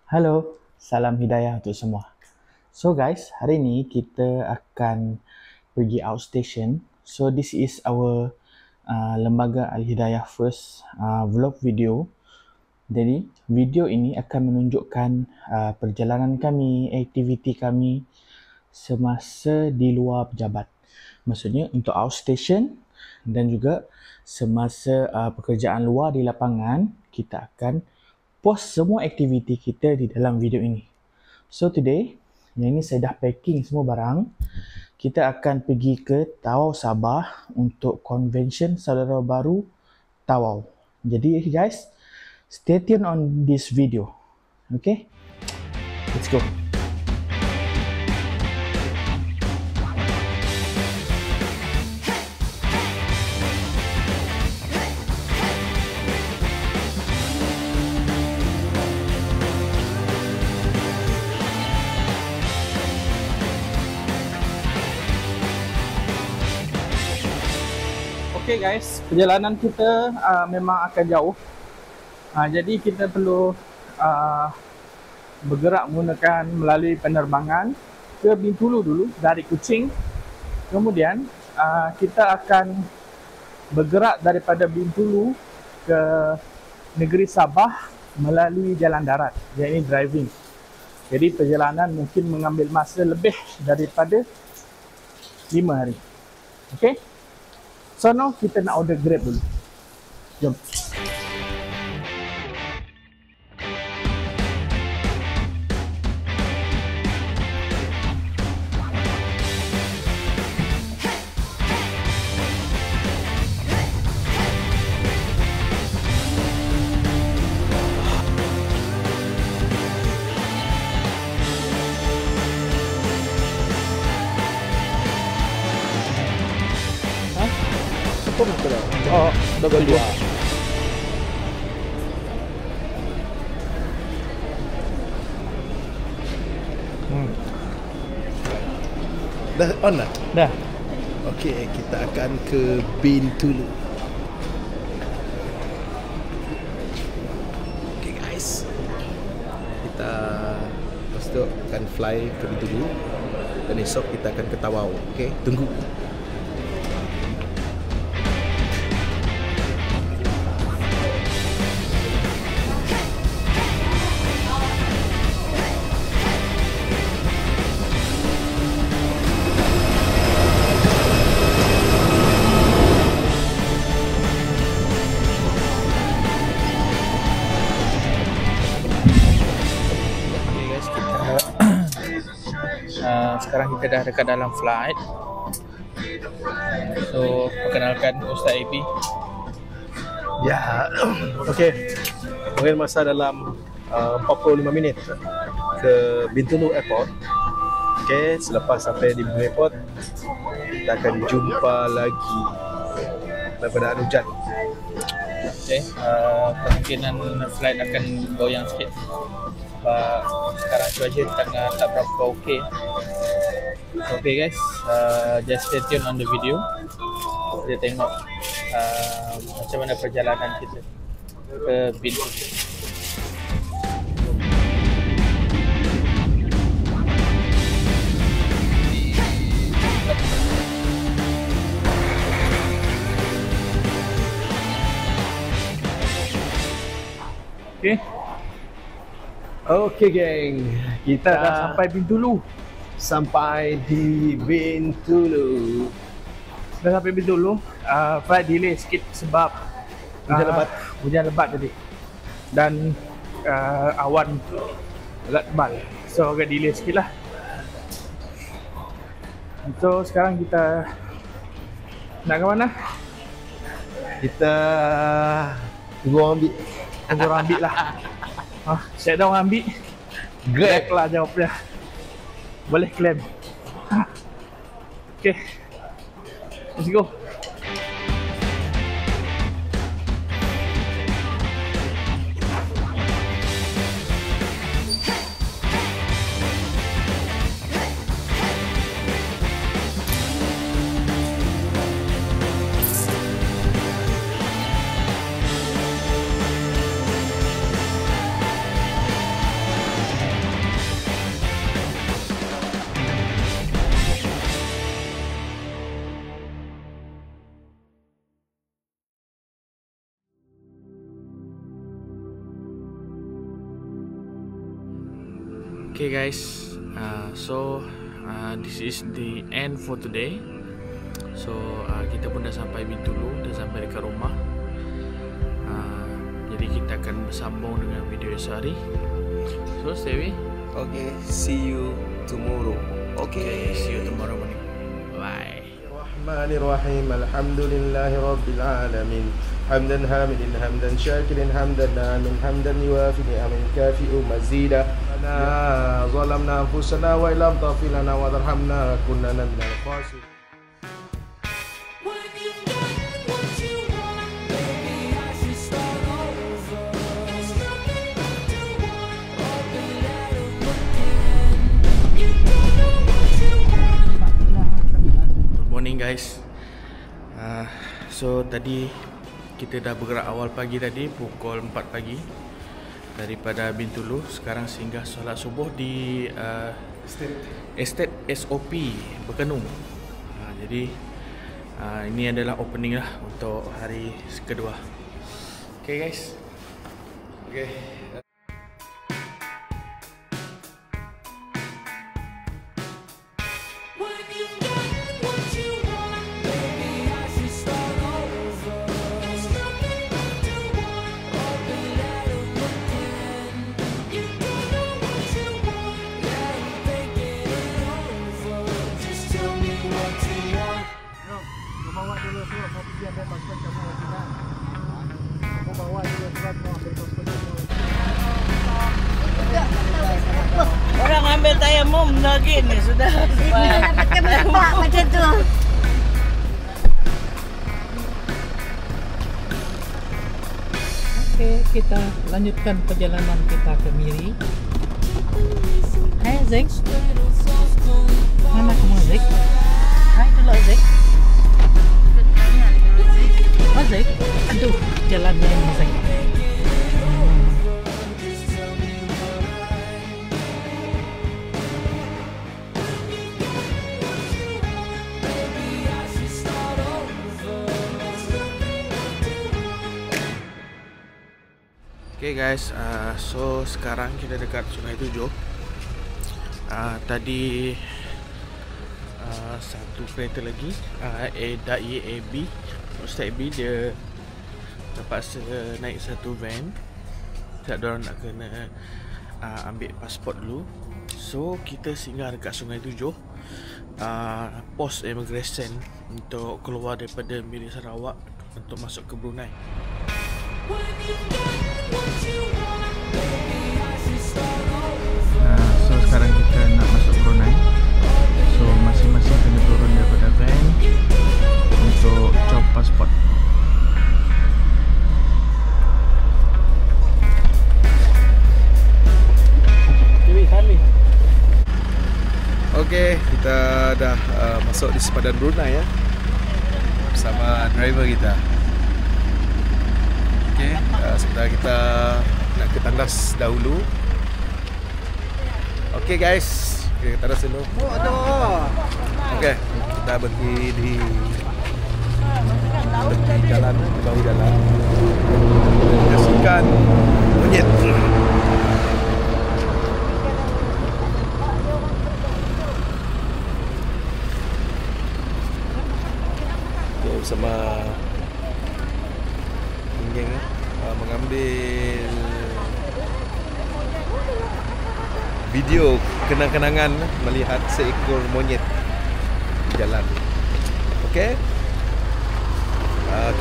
Halo, salam hidayah untuk semua. So guys, hari ni kita akan pergi outstation. So this is our Lembaga Al-Hidayah first vlog video. Jadi video ini akan menunjukkan perjalanan kami, aktiviti kami semasa di luar pejabat. Maksudnya untuk outstation dan juga semasa pekerjaan luar di lapangan, kita akan post semua aktiviti kita di dalam video ini. So today, yang ini saya dah packing semua barang. Kita akan pergi ke Tawau Sabah untuk convention saudara baru Tawau. Jadi guys, stay tune on this video. Okay? Let's go. Okay guys, perjalanan kita memang akan jauh. Jadi kita perlu bergerak menggunakan melalui penerbangan ke Bintulu dulu dari Kuching. Kemudian kita akan bergerak daripada Bintulu ke negeri Sabah melalui jalan darat, iaitu driving. Jadi perjalanan mungkin mengambil masa lebih daripada 5 hari. Okay? So now kita nak order Grab dulu. Jom. Oh, double dua. Dah on lah? Dah. Okey, kita akan ke Bintulu. Okey guys, kita lepas tu akan fly ke Bintulu dan esok kita akan ke Tawau. Okey, tunggu. Sekarang kita dah dekat dalam flight. So, perkenalkan Ustaz AB. Ya, okey. Mungkin masa dalam 45 minit ke Bintulu Airport. Okey, selepas sampai di Bintulu Airport, kita akan jumpa lagi daripada hujan. Okay, kemungkinan flight akan goyang sikit. Sekarang cuaca tengah tak berapa okey. Okay guys, just stay tune on the video. Kita tengok macam mana perjalanan kita ke Bintulu. Okay. Okey geng, kita dah sampai Bintulu. Sampai di Bintulu. Dah sampai Bintulu. Flight delay sikit sebab hujan lebat tadi. Dan awan agak tebal. So agak delay sikit lah. So sekarang kita nak ke mana? Kita tunggu orang ambil. Tunggu orang ambil lah. Saya dah orang ambil. Grab lah jawabnya. Boleh claim. Okay, let's go. Okay guys, this is the end for today. So kita pun dah sampai Bintulu, dah sampai dekat rumah. Jadi kita akan bersambung dengan video esok hari. So stay with. Okay, see you tomorrow. Okay, see you tomorrow morning. Bye. Bismillahirrahmanirrahim. Alhamdulillahi rabbil alamin. Hamdan hamidin hamdan syakirin hamdan namin hamdan yuafi ni'amin kafi'u mazida. Ana zalamna anfusana wa illam taghfir lana wa tarhamna kunna minal khasirin. Guys, so tadi kita dah bergerak awal pagi tadi pukul 4 pagi daripada Bintulu. Sekarang singgah solat subuh di Estate SOP Berkenung. Jadi ini adalah opening lah untuk hari kedua. Okay guys. Okay. Orang ambil tayamum lagi ni sudah. Pakai berpak macam tu. Okey, kita lanjutkan perjalanan kita ke Miri. Hai Zik. Mana kamu Zik? Hai dulu Zik. Oh Zik. Aduh, jalannya ini Zik. Okay guys, so sekarang kita dekat Sungai Tujuh. Tadi satu kereta lagi, Dai AB, Ustaz AB dia terpaksa naik satu van. Tak, diorang nak kena ambil pasport dulu. So kita singgah dekat Sungai Tujuh, pos immigration untuk keluar daripada Miri Sarawak untuk masuk ke Brunei. So sekarang kita nak masuk Brunei. So masing-masing kena turun daripada van untuk cop pasport. Okay, kita dah masuk di sepadan Brunei ya, bersama driver kita. Okay, sebentar kita nak ke tandas dahulu. Okay guys, okay, ke tandas dulu. Okay, kita berhenti di jalan, di bahu jalan. Menyaksikan monyet. Okay, bersama geng mengambil video kenang-kenangan melihat seekor monyet di jalan. Okey,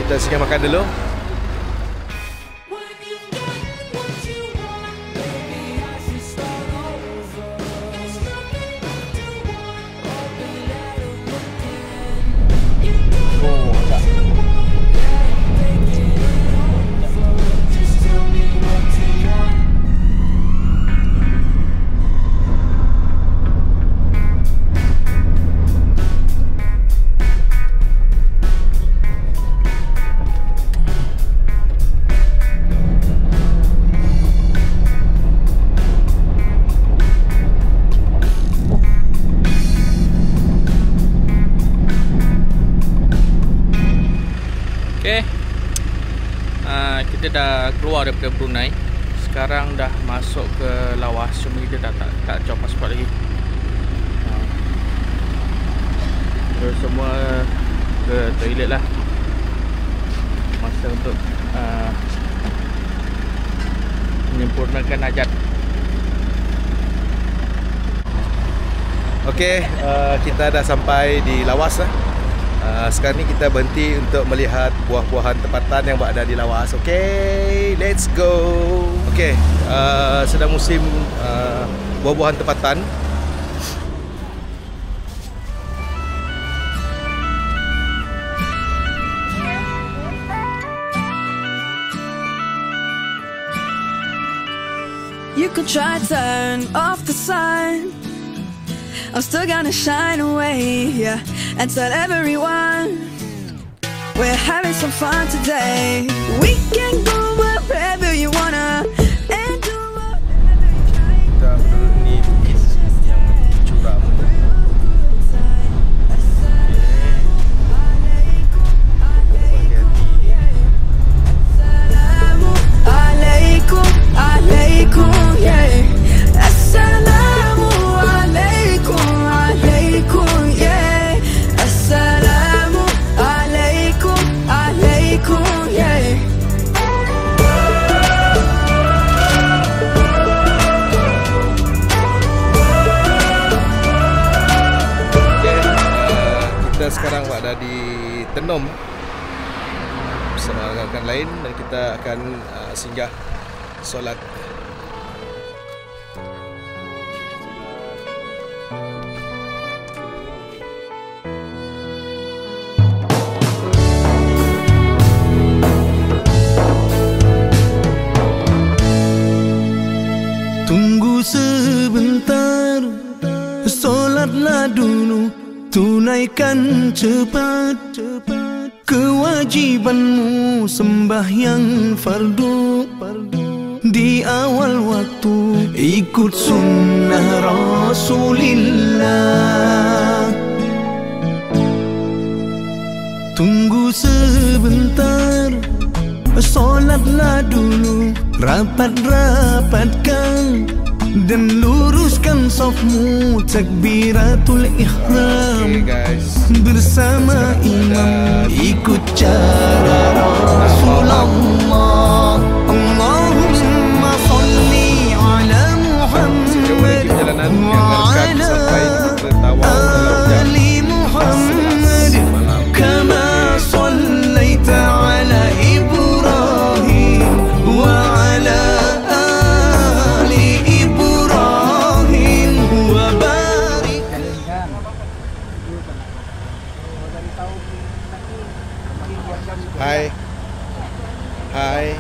kita singgah makan dulu. Kita dah keluar daripada Brunei. sekarang dah masuk ke lawas, cuma kita tak cop pasport lagi. Terus semua ke toilet lah. Masa untuk menyempurnakan hajat. Okey, kita dah sampai di lawas lah. Sekarang ni kita berhenti untuk melihat buah-buahan tempatan yang berada di lawas. Okey, let's go. Okey, sedang musim buah-buahan tempatan. You could try turn off the sun, I'm still gonna shine away, yeah, and tell everyone we're having some fun today. We can go wherever you wanna and do whatever you like. Kita berduduk ni bukit yang curam. Assalamualaikum, alaikum, yeah. Assalamualaikum, alaikum, yeah. Assalamualaikum, alaikum, yeah. Kita sekarang berada di Tenom bersama rakan-rakan lain dan kita akan singgah solat. Tunggu sebentar, solatlah dulu, tunaikan cepat kewajibanmu sembahyang fardu. Di awal waktu ikut sunnah Rasulillah. Tunggu sebentar, solatlah dulu, rapat-rapatkan dan luruskan safmu, takbiratul ihram bersama imam, ikut cara Rasulullah. Allahumma salli ala Muhammad wa ala ali Muhammad kama sallaita ala Ibrahim wa ala ali Ibrahim wa barik. Hai. Hai.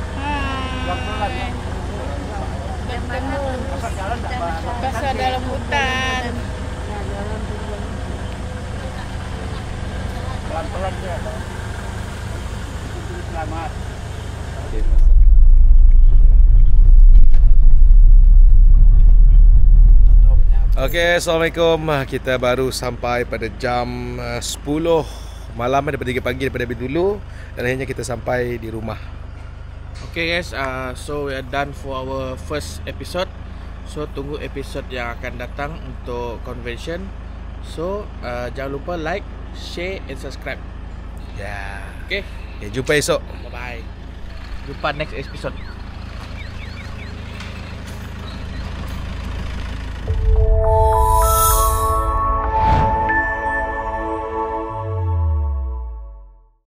Pasal dalam hutan. Pelan-pelan je. Selamat. Okey, Assalamualaikum. Kita baru sampai pada jam 10 malam daripada 3 pagi daripada dulu dan akhirnya kita sampai di rumah. Okay guys, so we are done for our first episode. So tunggu episode yang akan datang untuk convention. So jangan lupa like, share and subscribe. Ya. Okay, Okay, jumpa esok. bye bye. Jumpa next episode.